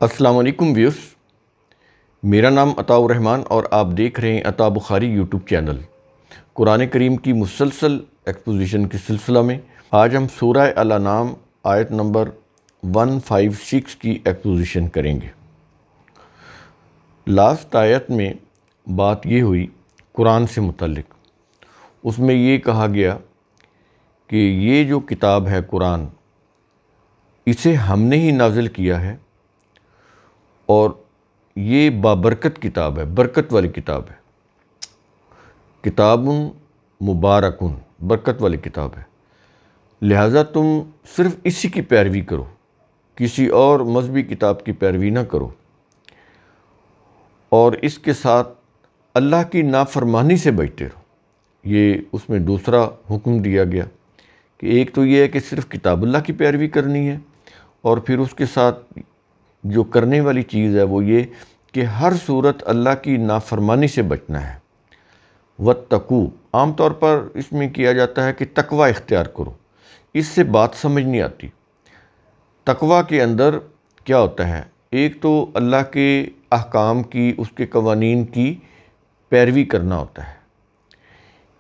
السلام علیکم ویوز، میرا نام عطاء الرحمن اور آپ دیکھ رہے ہیں عطاء بخاری یوٹیوب چینل۔ قرآن کریم کی مسلسل ایکسپوزیشن کے سلسلہ میں آج ہم سورہ الانعام آیت نمبر 156 کی ایکسپوزیشن کریں گے۔ لاسٹ آیت میں بات یہ ہوئی قرآن سے متعلق، اس میں یہ کہا گیا کہ یہ جو کتاب ہے قرآن، اسے ہم نے ہی نازل کیا ہے اور یہ بابرکت کتاب ہے، برکت والی کتاب ہے۔ کتاب مبارکن، برکت والی کتاب ہے، لہٰذا تم صرف اسی کی پیروی کرو، کسی اور مذہبی کتاب کی پیروی نہ کرو، اور اس کے ساتھ اللہ کی نافرمانی سے بچتے رہو۔ یہ اس میں دوسرا حکم دیا گیا کہ ایک تو یہ ہے کہ صرف کتاب اللہ کی پیروی کرنی ہے، اور پھر اس کے ساتھ جو کرنے والی چیز ہے وہ یہ کہ ہر صورت اللہ کی نافرمانی سے بچنا ہے۔ واتقوا، عام طور پر اس میں کیا جاتا ہے کہ تقوی اختیار کرو، اس سے بات سمجھ نہیں آتی۔ تقوی کے اندر کیا ہوتا ہے؟ ایک تو اللہ کے احکام کی، اس کے قوانین کی پیروی کرنا ہوتا ہے۔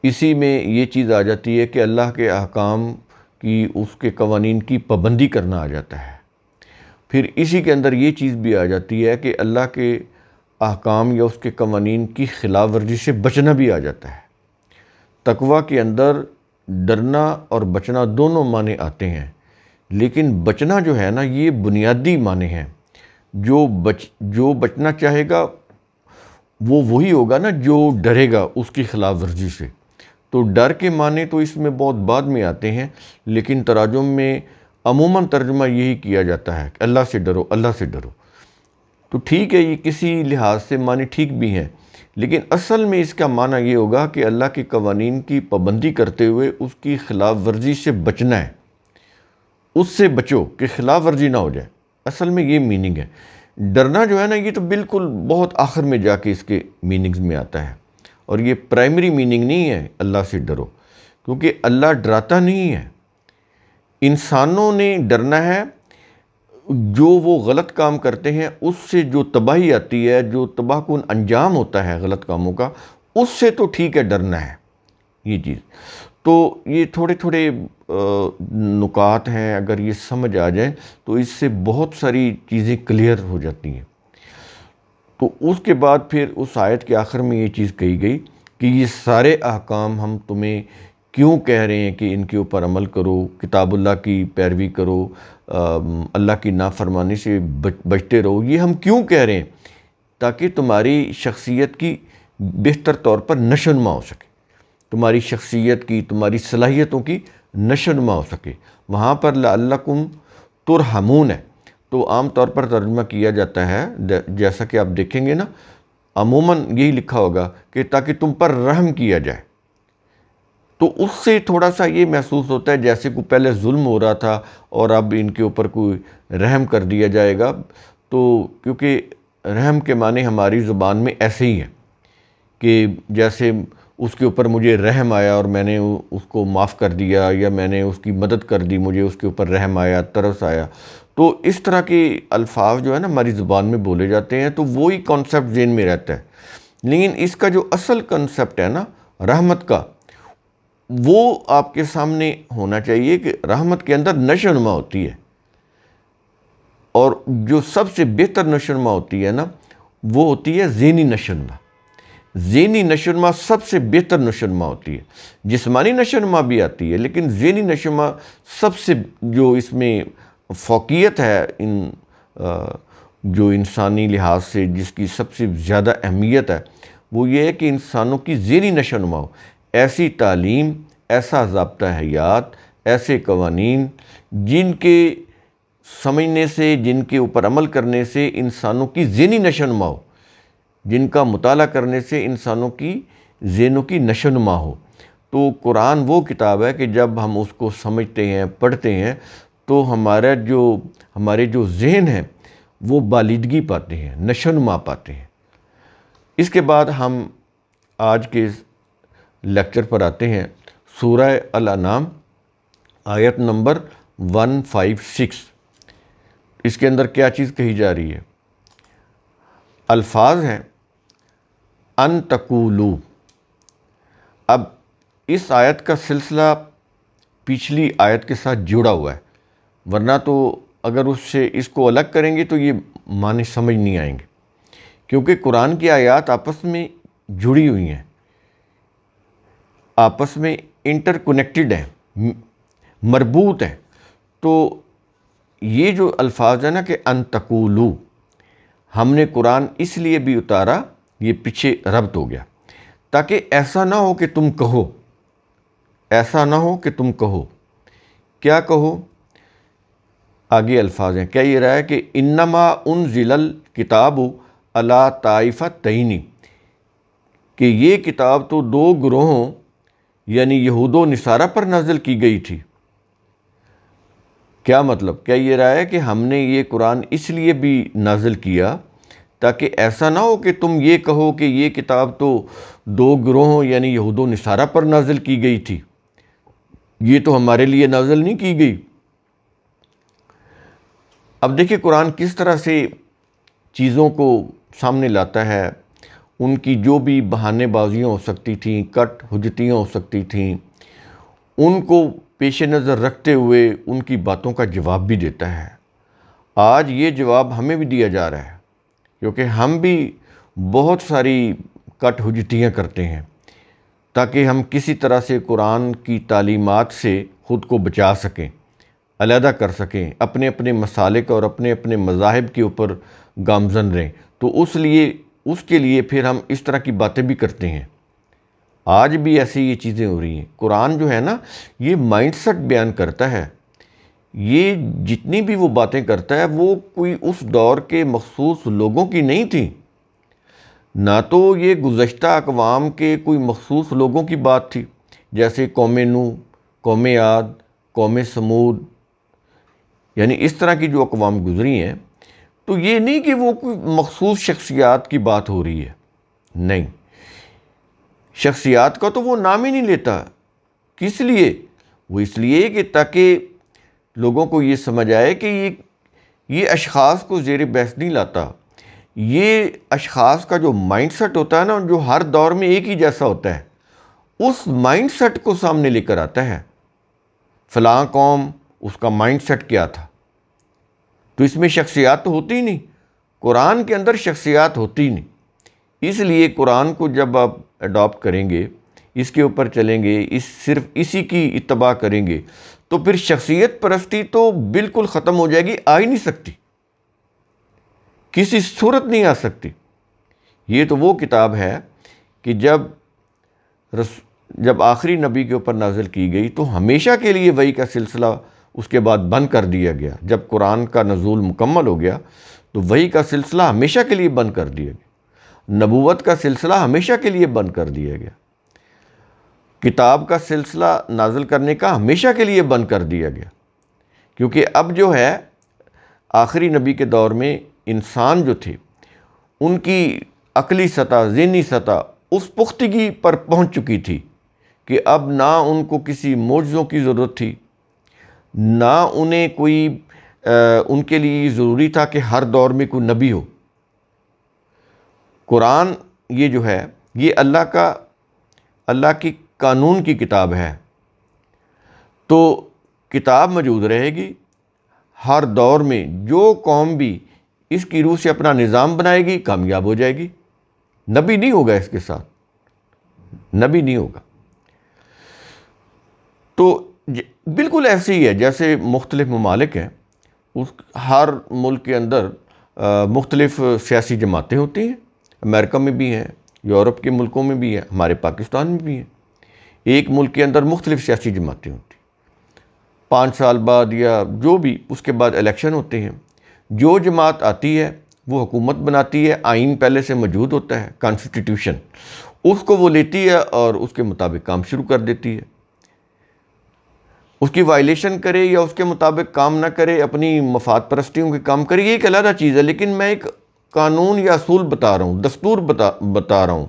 اسی میں یہ چیز آ جاتی ہے کہ اللہ کے احکام کی، اس کے قوانین کی پابندی کرنا آ جاتا ہے۔ پھر اسی کے اندر یہ چیز بھی آ جاتی ہے کہ اللہ کے احکام یا اس کے قوانین کی خلاف ورزی سے بچنا بھی آ جاتا ہے۔ تقوی کے اندر ڈرنا اور بچنا دونوں معنی آتے ہیں، لیکن بچنا جو ہے نا، یہ بنیادی معنی ہیں۔ جو بچنا چاہے گا وہ وہی ہوگا نا جو ڈرے گا اس کی خلاف ورزی سے۔ تو ڈر کے معنی تو اس میں بہت بعد میں آتے ہیں، لیکن تراجم میں عموماً ترجمہ یہی کیا جاتا ہے کہ اللہ سے ڈرو، اللہ سے ڈرو۔ تو ٹھیک ہے، یہ کسی لحاظ سے معنی ٹھیک بھی ہیں، لیکن اصل میں اس کا معنی یہ ہوگا کہ اللہ کے قوانین کی پابندی کرتے ہوئے اس کی خلاف ورزی سے بچنا ہے۔ اس سے بچو کہ خلاف ورزی نہ ہو جائے، اصل میں یہ میننگ ہے۔ ڈرنا جو ہے نا، یہ تو بالکل بہت آخر میں جا کے اس کے میننگز میں آتا ہے، اور یہ پرائمری میننگ نہیں ہے اللہ سے ڈرو، کیونکہ اللہ ڈراتا نہیں ہے۔ انسانوں نے ڈرنا ہے، جو وہ غلط کام کرتے ہیں اس سے جو تباہی آتی ہے، جو تباہ کن انجام ہوتا ہے غلط کاموں کا، اس سے تو ٹھیک ہے ڈرنا ہے یہ چیز۔ تو یہ تھوڑے تھوڑے نکات ہیں، اگر یہ سمجھ آ جائیں تو اس سے بہت ساری چیزیں کلیئر ہو جاتی ہیں۔ تو اس کے بعد پھر اس آیت کے آخر میں یہ چیز کہی گئی کہ یہ سارے احکام ہم تمہیں کیوں کہہ رہے ہیں کہ ان کے اوپر عمل کرو، کتاب اللہ کی پیروی کرو، اللہ کی نافرمانی سے بچتے رہو، یہ ہم کیوں کہہ رہے ہیں؟ تاکہ تمہاری شخصیت کی بہتر طور پر نشو و نما ہو سکے، تمہاری شخصیت کی، تمہاری صلاحیتوں کی نشو و نما ہو سکے۔ وہاں پر لعلکم ترحمون ہے، تو عام طور پر ترجمہ کیا جاتا ہے، جیسا کہ آپ دیکھیں گے نا، عموماً یہی لکھا ہوگا کہ تاکہ تم پر رحم کیا جائے۔ تو اس سے تھوڑا سا یہ محسوس ہوتا ہے جیسے کوئی پہلے ظلم ہو رہا تھا اور اب ان کے اوپر کوئی رحم کر دیا جائے گا۔ تو کیونکہ رحم کے معنی ہماری زبان میں ایسے ہی ہے کہ جیسے اس کے اوپر مجھے رحم آیا اور میں نے اس کو معاف کر دیا، یا میں نے اس کی مدد کر دی، مجھے اس کے اوپر رحم آیا، ترس آیا۔ تو اس طرح کے الفاظ جو ہے نا ہماری زبان میں بولے جاتے ہیں، تو وہی کانسیپٹ ذہن میں رہتا ہے۔ لیکن اس کا جو اصل کانسیپٹ ہے نا رحمت کا، وہ آپ کے سامنے ہونا چاہیے کہ رحمت کے اندر نشو و نما ہوتی ہے، اور جو سب سے بہتر نشو و نما ہوتی ہے نا، وہ ہوتی ہے ذہنی نشو و نما۔ ذہنی نشو و نما سب سے بہتر نشو و نما ہوتی ہے۔ جسمانی نشو و نما بھی آتی ہے، لیکن ذہنی نشو و نما سب سے جو اس میں فوقیت ہے، جو انسانی لحاظ سے جس کی سب سے زیادہ اہمیت ہے، وہ یہ ہے کہ انسانوں کی ذہنی نشو و نما ہو۔ ایسی تعلیم، ایسا ضابطہ حیات، ایسے قوانین جن کے سمجھنے سے، جن کے اوپر عمل کرنے سے انسانوں کی ذہنی نشو و نما ہو، جن کا مطالعہ کرنے سے انسانوں کی ذہنوں کی نشو و نما ہو۔ تو قرآن وہ کتاب ہے کہ جب ہم اس کو سمجھتے ہیں، پڑھتے ہیں، تو ہمارے جو ذہن ہیں وہ بالیدگی پاتے ہیں، نشو و نما پاتے ہیں۔ اس کے بعد ہم آج کے لیکچر پر آتے ہیں، سورہ الانعام آیت نمبر 156۔ اس کے اندر کیا چیز کہی جا رہی ہے؟ الفاظ ہیں ان تقولو۔ اب اس آیت کا سلسلہ پچھلی آیت کے ساتھ جڑا ہوا ہے، ورنہ تو اگر اس کو الگ کریں گے تو یہ معنی سمجھ نہیں آئیں گے، کیونکہ قرآن کی آیات آپس میں جڑی ہوئی ہیں، آپس میں انٹر کنیکٹڈ ہیں، مربوط ہیں۔ تو یہ جو الفاظ ہیں نا کہ ان تقولو، ہم نے قرآن اس لیے بھی اتارا، یہ پیچھے ربط ہو گیا، تاکہ ایسا نہ ہو کہ تم کہو، ایسا نہ ہو کہ تم کہو۔ کیا کہو؟ آگے الفاظ ہیں، کیا یہ رہا ہے کہ انما انزل الکتاب علی طائفتین، کہ یہ کتاب تو دو گروہوں یعنی یہود و نصارہ پر نازل کی گئی تھی۔ کیا مطلب؟ کیا یہ رہا ہے کہ ہم نے یہ قرآن اس لیے بھی نازل کیا تاکہ ایسا نہ ہو کہ تم یہ کہو کہ یہ کتاب تو دو گروہوں یعنی یہود و نصارہ پر نازل کی گئی تھی، یہ تو ہمارے لیے نازل نہیں کی گئی۔ اب دیکھیں قرآن کس طرح سے چیزوں کو سامنے لاتا ہے، ان کی جو بھی بہانے بازیاں ہو سکتی تھیں، کٹ حجتیاں ہو سکتی تھیں، ان کو پیش نظر رکھتے ہوئے ان کی باتوں کا جواب بھی دیتا ہے۔ آج یہ جواب ہمیں بھی دیا جا رہا ہے، کیونکہ ہم بھی بہت ساری کٹ حجتیاں کرتے ہیں تاکہ ہم کسی طرح سے قرآن کی تعلیمات سے خود کو بچا سکیں، علیحدہ کر سکیں، اپنے اپنے مسالک اور اپنے اپنے مذاہب کے اوپر گامزن رہیں۔ تو اس کے لیے پھر ہم اس طرح کی باتیں بھی کرتے ہیں۔ آج بھی ایسی یہ چیزیں ہو رہی ہیں۔ قرآن جو ہے نا، یہ مائنڈ سیٹ بیان کرتا ہے، یہ جتنی بھی وہ باتیں کرتا ہے وہ کوئی اس دور کے مخصوص لوگوں کی نہیں تھیں، نہ تو یہ گزشتہ اقوام کے کوئی مخصوص لوگوں کی بات تھی، جیسے قوم نوح، قوم عاد، قوم سمود، یعنی اس طرح کی جو اقوام گزری ہیں۔ تو یہ نہیں کہ وہ کوئی مخصوص شخصیات کی بات ہو رہی ہے، نہیں، شخصیات کا تو وہ نام ہی نہیں لیتا۔ کس لیے؟ وہ اس لیے کہ تاکہ لوگوں کو یہ سمجھ آئے کہ یہ اشخاص کو زیر بحث نہیں لاتا۔ یہ اشخاص کا جو مائنڈ سیٹ ہوتا ہے نا، جو ہر دور میں ایک ہی جیسا ہوتا ہے، اس مائنڈ سیٹ کو سامنے لے کر آتا ہے۔ فلاں قوم، اس کا مائنڈ سیٹ کیا تھا؟ تو اس میں شخصیات تو ہوتی ہی نہیں، قرآن کے اندر شخصیات ہوتی ہی نہیں۔ اس لیے قرآن کو جب آپ اڈاپٹ کریں گے، اس کے اوپر چلیں گے، صرف اسی کی اتباع کریں گے، تو پھر شخصیت پرستی تو بالکل ختم ہو جائے گی، آ ہی نہیں سکتی، کسی صورت نہیں آ سکتی۔ یہ تو وہ کتاب ہے کہ جب آخری نبی کے اوپر نازل کی گئی تو ہمیشہ کے لیے وحی کا سلسلہ اس کے بعد بند کر دیا گیا۔ جب قرآن کا نزول مکمل ہو گیا تو وحی کا سلسلہ ہمیشہ کے لیے بند کر دیا گیا، نبوت کا سلسلہ ہمیشہ کے لیے بند کر دیا گیا، کتاب کا سلسلہ نازل کرنے کا ہمیشہ کے لیے بند کر دیا گیا، کیونکہ اب جو ہے آخری نبی کے دور میں انسان جو تھے، ان کی عقلی سطح، ذہنی سطح اس پختگی پر پہنچ چکی تھی کہ اب نہ ان کو کسی معجزوں کی ضرورت تھی، نہ انہیں کوئی ان کے لیے ضروری تھا کہ ہر دور میں کوئی نبی ہو۔ قرآن یہ جو ہے، یہ اللہ کی قانون کی کتاب ہے، تو کتاب موجود رہے گی ہر دور میں۔ جو قوم بھی اس کی روح سے اپنا نظام بنائے گی کامیاب ہو جائے گی، نبی نہیں ہوگا اس کے ساتھ، نبی نہیں ہوگا۔ تو بالکل ایسے ہی ہے جیسے مختلف ممالک ہیں، ہر ملک کے اندر مختلف سیاسی جماعتیں ہوتی ہیں، امریکہ میں بھی ہیں، یورپ کے ملکوں میں بھی ہیں، ہمارے پاکستان میں بھی ہیں۔ ایک ملک کے اندر مختلف سیاسی جماعتیں ہوتی ہیں، 5 سال بعد یا جو بھی اس کے بعد الیکشن ہوتے ہیں، جو جماعت آتی ہے وہ حکومت بناتی ہے، آئین پہلے سے موجود ہوتا ہے، کانسٹیٹیوشن، اس کو وہ لیتی ہے اور اس کے مطابق کام شروع کر دیتی ہے۔ اس کی وائلیشن کرے یا اس کے مطابق کام نہ کرے، اپنی مفاد پرستیوں کے کام کرے، یہ ایک علیحدہ چیز ہے، لیکن میں ایک قانون یا اصول بتا رہا ہوں، دستور بتا رہا ہوں۔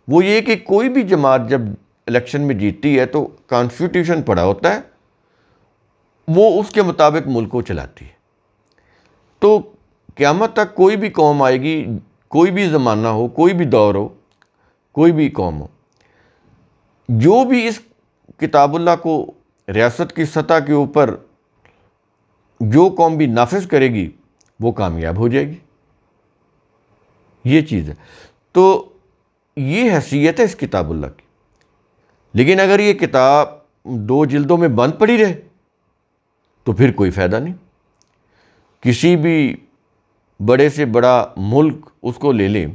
وہ یہ کہ کوئی بھی جماعت جب الیکشن میں جیتتی ہے تو کانسٹیٹیوشن پڑھا ہوتا ہے، وہ اس کے مطابق ملک کو چلاتی ہے۔ تو قیامت تک کوئی بھی قوم آئے گی، کوئی بھی زمانہ ہو، کوئی بھی دور ہو، کوئی بھی قوم ہو، جو بھی اس کتاب اللہ کو ریاست کی سطح کے اوپر جو قوم بھی نافذ کرے گی وہ کامیاب ہو جائے گی. یہ چیز ہے. تو یہ حیثیت ہے اس کتاب اللہ کی. لیکن اگر یہ کتاب 2 جلدوں میں بند پڑی رہے تو پھر کوئی فائدہ نہیں. کسی بھی بڑے سے بڑا ملک اس کو لے لیں،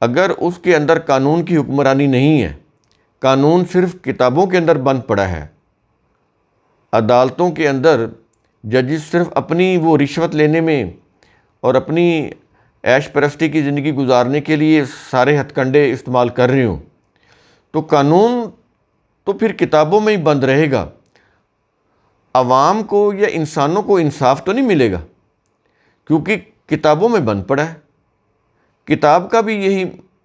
اگر اس کے اندر قانون کی حکمرانی نہیں ہے، قانون صرف کتابوں کے اندر بند پڑا ہے، عدالتوں کے اندر ججز صرف اپنی وہ رشوت لینے میں اور اپنی عیش پرستی کی زندگی گزارنے کے لیے سارے ہتھ کنڈے استعمال کر رہے ہوں، تو قانون تو پھر کتابوں میں ہی بند رہے گا. عوام کو یا انسانوں کو انصاف تو نہیں ملے گا، کیونکہ کتابوں میں بند پڑا ہے. کتاب کا بھی یہی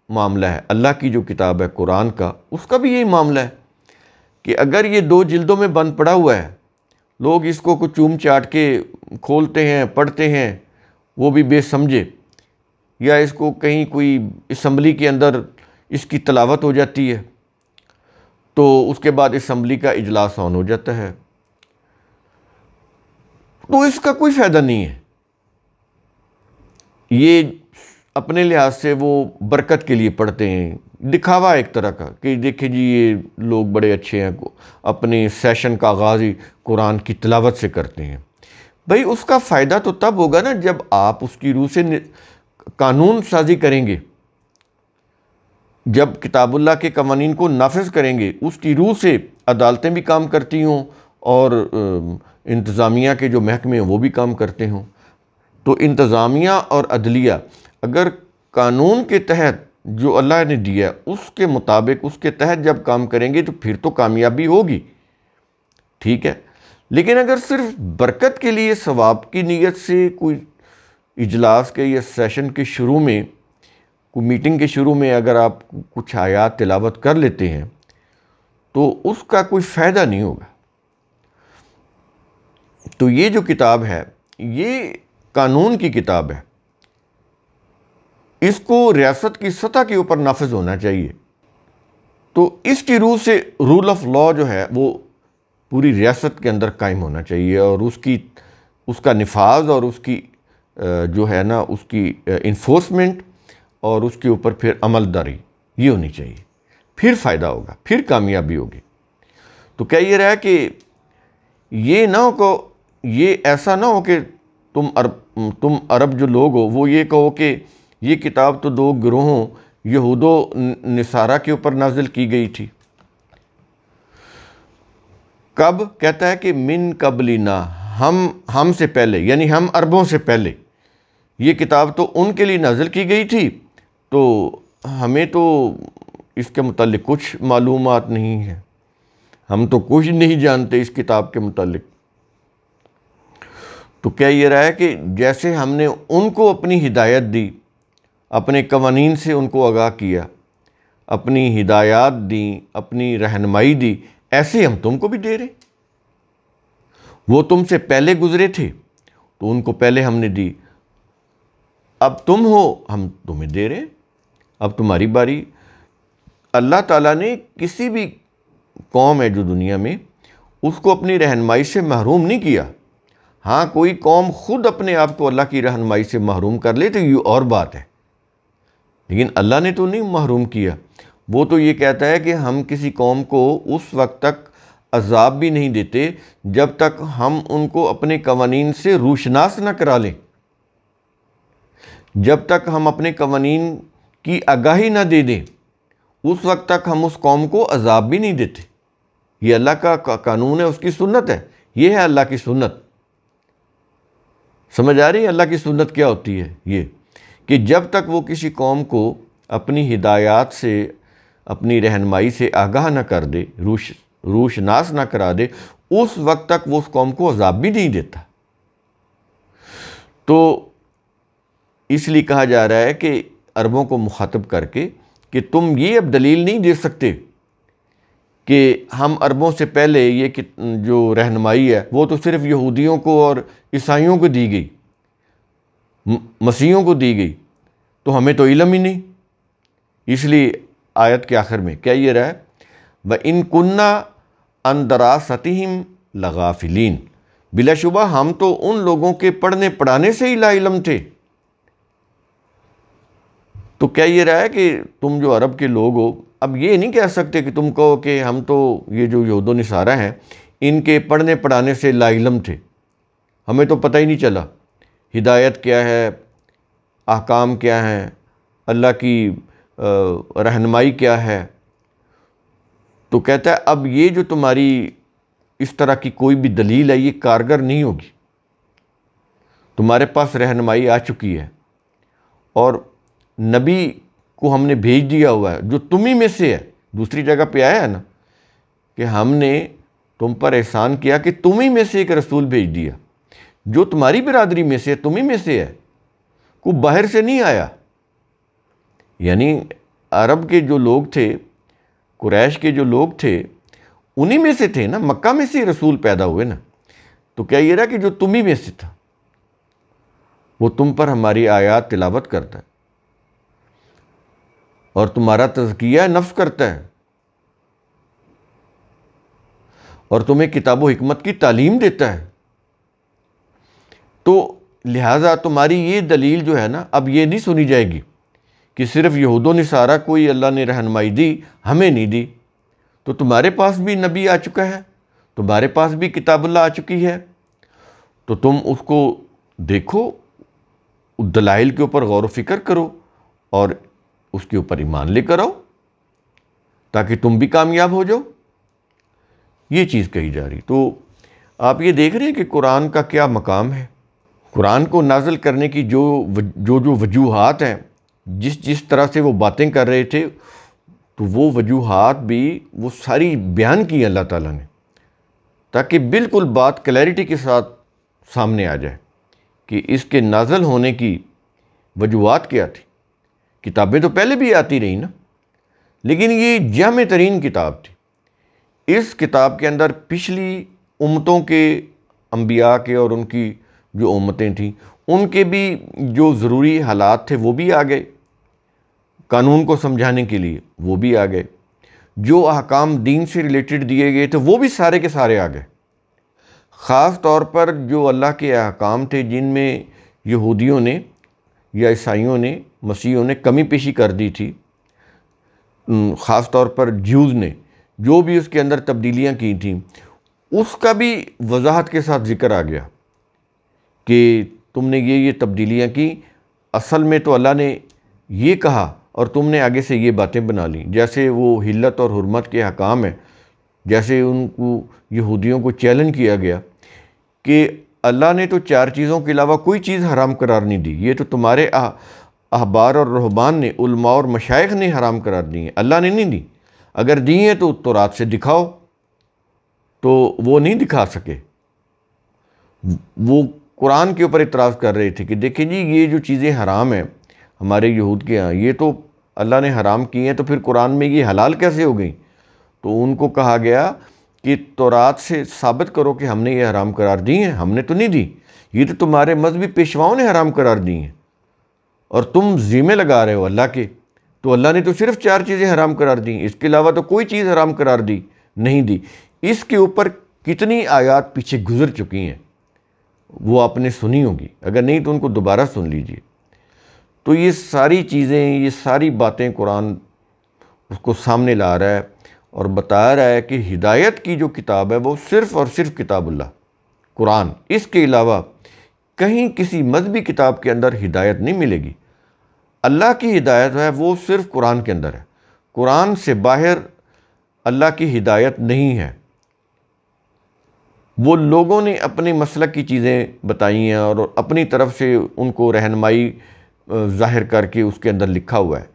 معاملہ ہے، اللہ کی جو کتاب ہے قرآن کا، اس کا بھی یہی معاملہ ہے کہ اگر یہ 2 جلدوں میں بند پڑا ہوا ہے، لوگ اس کو کچھ چوم چاٹ کے کھولتے ہیں، پڑھتے ہیں، وہ بھی بے سمجھے، یا اس کو کہیں کوئی اسمبلی کے اندر اس کی تلاوت ہو جاتی ہے تو اس کے بعد اسمبلی کا اجلاس آن ہو جاتا ہے، تو اس کا کوئی فائدہ نہیں ہے. یہ اپنے لحاظ سے وہ برکت کے لیے پڑھتے ہیں، دکھاوا ایک طرح کا کہ دیکھیں جی یہ لوگ بڑے اچھے ہیں، اپنے سیشن کا آغاز ہی قرآن کی تلاوت سے کرتے ہیں. بھئی اس کا فائدہ تو تب ہوگا نا جب آپ اس کی روح سے قانون سازی کریں گے، جب کتاب اللہ کے قوانین کو نافذ کریں گے، اس کی روح سے عدالتیں بھی کام کرتی ہوں اور انتظامیہ کے جو محکمے ہیں وہ بھی کام کرتے ہوں. تو انتظامیہ اور عدلیہ اگر قانون کے تحت جو اللہ نے دیا اس کے مطابق، اس کے تحت جب کام کریں گے تو پھر تو کامیابی ہوگی. ٹھیک ہے. لیکن اگر صرف برکت کے لیے ثواب کی نیت سے کوئی اجلاس کے یا سیشن کے شروع میں، کوئی میٹنگ کے شروع میں اگر آپ کچھ آیات تلاوت کر لیتے ہیں تو اس کا کوئی فائدہ نہیں ہوگا. تو یہ جو کتاب ہے یہ قانون کی کتاب ہے، اس کو ریاست کی سطح کے اوپر نافذ ہونا چاہیے. تو اس کی روح سے رول آف لا جو ہے وہ پوری ریاست کے اندر قائم ہونا چاہیے، اور اس کا نفاذ اور اس کی جو ہے نا اس کی انفورسمنٹ اور اس کے اوپر پھر عمل داری یہ ہونی چاہیے. پھر فائدہ ہوگا، پھر کامیابی ہوگی. تو کہہ یہ رہا ہے کہ یہ نہ ہو کہ یہ ایسا نہ ہو کہ تم عرب جو لوگ ہو وہ یہ کہو کہ یہ کتاب تو 2 گروہوں یہود و نصارہ کے اوپر نازل کی گئی تھی. کب؟ کہتا ہے کہ من قبلنا، ہم سے پہلے، یعنی ہم عربوں سے پہلے یہ کتاب تو ان کے لیے نازل کی گئی تھی، تو ہمیں تو اس کے متعلق کچھ معلومات نہیں ہے، ہم تو کچھ نہیں جانتے اس کتاب کے متعلق. تو کیا یہ رہا ہے کہ جیسے ہم نے ان کو اپنی ہدایت دی، اپنے قوانین سے ان کو آگاہ کیا، اپنی ہدایات دیں، اپنی رہنمائی دی، ایسے ہم تم کو بھی دے رہے. وہ تم سے پہلے گزرے تھے تو ان کو پہلے ہم نے دی، اب تم ہو ہم تمہیں دے رہے، اب تمہاری باری. اللہ تعالیٰ نے کسی بھی قوم ہے جو دنیا میں، اس کو اپنی رہنمائی سے محروم نہیں کیا. ہاں کوئی قوم خود اپنے آپ کو اللہ کی رہنمائی سے محروم کر لے تو یہ اور بات ہے، لیکن اللہ نے تو نہیں محروم کیا. وہ تو یہ کہتا ہے کہ ہم کسی قوم کو اس وقت تک عذاب بھی نہیں دیتے جب تک ہم ان کو اپنے قوانین سے روشناس نہ کرا لیں، جب تک ہم اپنے قوانین کی آگاہی نہ دے دیں اس وقت تک ہم اس قوم کو عذاب بھی نہیں دیتے. یہ اللہ کا قانون ہے، اس کی سنت ہے، یہ ہے اللہ کی سنت. سمجھ آ رہی ہے اللہ کی سنت کیا ہوتی ہے؟ یہ کہ جب تک وہ کسی قوم کو اپنی ہدایات سے، اپنی رہنمائی سے آگاہ نہ کر دے، روشناس نہ کرا دے، اس وقت تک وہ اس قوم کو عذاب بھی نہیں دیتا. تو اس لیے کہا جا رہا ہے کہ عربوں کو مخاطب کر کے کہ تم یہ اب دلیل نہیں دے سکتے کہ ہم عربوں سے پہلے یہ جو رہنمائی ہے وہ تو صرف یہودیوں کو اور عیسائیوں کو دی گئی، مسیحوں کو دی گئی تو ہمیں تو علم ہی نہیں. اس لیے آیت کے آخر میں کیا یہ رہا ہے؟ وَإِن كُنَّا عَن دَرَاسَتِهِمْ لَغَافِلِينَ، بلا شبہ ہم تو ان لوگوں کے پڑھنے پڑھانے سے ہی لا علم تھے. تو کیا یہ رہا ہے کہ تم جو عرب کے لوگ ہو، اب یہ نہیں کہہ سکتے کہ تم کہو کہ ہم تو یہ جو یہود و نصارہ ہیں ان کے پڑھنے پڑھانے سے لا علم تھے، ہمیں تو پتہ ہی نہیں چلا ہدایت کیا ہے، احکام کیا ہیں، اللہ کی رہنمائی کیا ہے. تو کہتا ہے اب یہ جو تمہاری اس طرح کی کوئی بھی دلیل ہے یہ کارگر نہیں ہوگی. تمہارے پاس رہنمائی آ چکی ہے اور نبی کو ہم نے بھیج دیا ہوا ہے جو تمہیں میں سے ہے. دوسری جگہ پہ آیا ہے نا کہ ہم نے تم پر احسان کیا کہ تمہیں میں سے ایک رسول بھیج دیا جو تمہاری برادری میں سے، تمہیں میں سے ہے، کوئی باہر سے نہیں آیا. یعنی عرب کے جو لوگ تھے، قریش کے جو لوگ تھے، انہی میں سے تھے نا، مکہ میں سے رسول پیدا ہوئے نا. تو کیا یہ رہا کہ جو تمہیں میں سے تھا وہ تم پر ہماری آیات تلاوت کرتا ہے اور تمہارا تزکیہ نفس کرتا ہے اور تمہیں کتاب و حکمت کی تعلیم دیتا ہے. تو لہٰذا تمہاری یہ دلیل جو ہے نا اب یہ نہیں سنی جائے گی کہ صرف یہود و نصارہ کوئی اللہ نے رہنمائی دی، ہمیں نہیں دی. تو تمہارے پاس بھی نبی آ چکا ہے، تمہارے پاس بھی کتاب اللہ آ چکی ہے، تو تم اس کو دیکھو، دلائل کے اوپر غور و فکر کرو اور اس کے اوپر ایمان لے کر آؤ تاکہ تم بھی کامیاب ہو جاؤ. یہ چیز کہی جا رہی. تو آپ یہ دیکھ رہے ہیں کہ قرآن کا کیا مقام ہے. قرآن کو نازل کرنے کی جو وجوہات ہیں، جس طرح سے وہ باتیں کر رہے تھے، تو وہ وجوہات بھی وہ ساری بیان کی اللہ تعالیٰ نے تاکہ بالکل بات کلیئرٹی کے ساتھ سامنے آ جائے کہ اس کے نازل ہونے کی وجوہات کیا تھی. کتابیں تو پہلے بھی آتی رہی نا، لیکن یہ جامع ترین کتاب تھی. اس کتاب کے اندر پچھلی امتوں کے انبیاء کے اور ان کی جو امتیں تھیں ان کے بھی جو ضروری حالات تھے وہ بھی آ گئے، قانون کو سمجھانے کے لیے وہ بھی آ گئے، جو احکام دین سے ریلیٹڈ دیے گئے تھے وہ بھی سارے کے سارے آ گئے. خاص طور پر جو اللہ کے احکام تھے جن میں یہودیوں نے یا عیسائیوں نے، مسیحیوں نے کمی پیشی کر دی تھی، خاص طور پر جیوز نے جو بھی اس کے اندر تبدیلیاں کی تھیں، اس کا بھی وضاحت کے ساتھ ذکر آ گیا کہ تم نے یہ تبدیلیاں کی، اصل میں تو اللہ نے یہ کہا اور تم نے آگے سے یہ باتیں بنا لیں. جیسے وہ حلت اور حرمت کے احکام ہیں، جیسے ان کو یہودیوں کو چیلنج کیا گیا کہ اللہ نے تو 4 چیزوں کے علاوہ کوئی چیز حرام قرار نہیں دی، یہ تو تمہارے احبار اور رہبان نے، علماء اور مشائخ نے حرام قرار دی ہیں، اللہ نے نہیں دی. اگر دی ہیں تو تورات سے دکھاؤ. تو وہ نہیں دکھا سکے. وہ قرآن کے اوپر اعتراض کر رہے تھے کہ دیکھیں جی یہ جو چیزیں حرام ہیں ہمارے یہود کے ہاں، یہ تو اللہ نے حرام کی ہیں، تو پھر قرآن میں یہ حلال کیسے ہو گئیں؟ تو ان کو کہا گیا کہ تورات سے ثابت کرو کہ ہم نے یہ حرام قرار دی ہیں، ہم نے تو نہیں دی، یہ تو تمہارے مذہبی پیشواؤں نے حرام قرار دی ہیں اور تم ذمے لگا رہے ہو اللہ کے. تو اللہ نے تو صرف 4 چیزیں حرام قرار دیں، اس کے علاوہ تو کوئی چیز حرام قرار دی نہیں دی. اس کے اوپر کتنی آیات پیچھے گزر چکی ہیں وہ آپ نے سنی ہوگی، اگر نہیں تو ان کو دوبارہ سن لیجئے. تو یہ ساری چیزیں، یہ ساری باتیں قرآن اس کو سامنے لا رہا ہے اور بتا رہا ہے کہ ہدایت کی جو کتاب ہے وہ صرف اور صرف کتاب اللہ قرآن، اس کے علاوہ کہیں کسی مذہبی کتاب کے اندر ہدایت نہیں ملے گی. اللہ کی ہدایت ہے وہ صرف قرآن کے اندر ہے، قرآن سے باہر اللہ کی ہدایت نہیں ہے. وہ لوگوں نے اپنے مسلک کی چیزیں بتائی ہیں اور اپنی طرف سے ان کو رہنمائی ظاہر کر کے اس کے اندر لکھا ہوا ہے،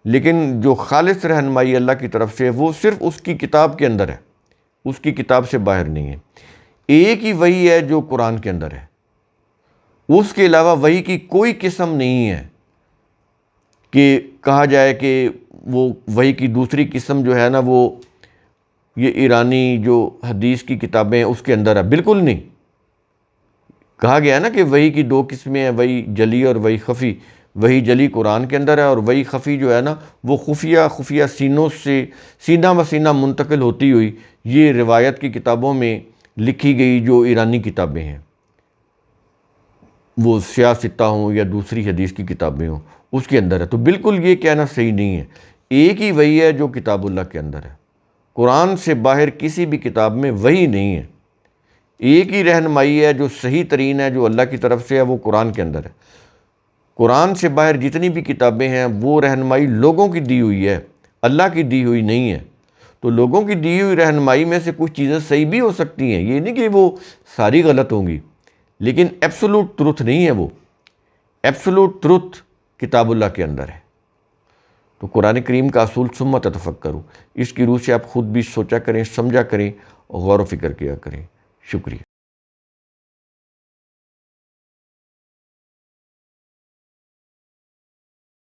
لیکن جو خالص رہنمائی اللہ کی طرف سے وہ صرف اس کی کتاب کے اندر ہے، اس کی کتاب سے باہر نہیں ہے. ایک ہی وحی ہے جو قرآن کے اندر ہے، اس کے علاوہ وحی کی کوئی قسم نہیں ہے کہ کہا جائے کہ وہ وحی کی دوسری قسم جو ہے نا وہ یہ ایرانی جو حدیث کی کتابیں اس کے اندر ہے. بالکل نہیں. کہا گیا نا کہ وحی کی دو قسمیں ہیں، وحی جلی اور وحی خفی۔ وحی جلی قرآن کے اندر ہے، اور وحی خفی جو ہے نا وہ خفیہ سینوں سے سینہ بہ سینہ منتقل ہوتی ہوئی یہ روایت کی کتابوں میں لکھی گئی جو ایرانی کتابیں ہیں، وہ سیاہ ستہ ہوں یا دوسری حدیث کی کتابیں ہوں، اس کے اندر ہے۔ تو بالکل یہ کہنا صحیح نہیں ہے۔ ایک ہی وحی ہے جو کتاب اللہ کے اندر ہے، قرآن سے باہر کسی بھی کتاب میں وحی نہیں ہے۔ ایک ہی رہنمائی ہے جو صحیح ترین ہے، جو اللہ کی طرف سے ہے، وہ قرآن کے اندر ہے۔ قرآن سے باہر جتنی بھی کتابیں ہیں وہ رہنمائی لوگوں کی دی ہوئی ہے، اللہ کی دی ہوئی نہیں ہے۔ تو لوگوں کی دی ہوئی رہنمائی میں سے کچھ چیزیں صحیح بھی ہو سکتی ہیں، یہ نہیں کہ وہ ساری غلط ہوں گی، لیکن ایبسولوٹ ٹروتھ نہیں ہے وہ۔ ایبسولوٹ ٹروتھ کتاب اللہ کے اندر ہے۔ تو قرآن کریم کا اصول ثم تتفکروا، اس کی روح سے آپ خود بھی سوچا کریں، سمجھا کریں، غور و فکر کیا کریں۔ شکریہ۔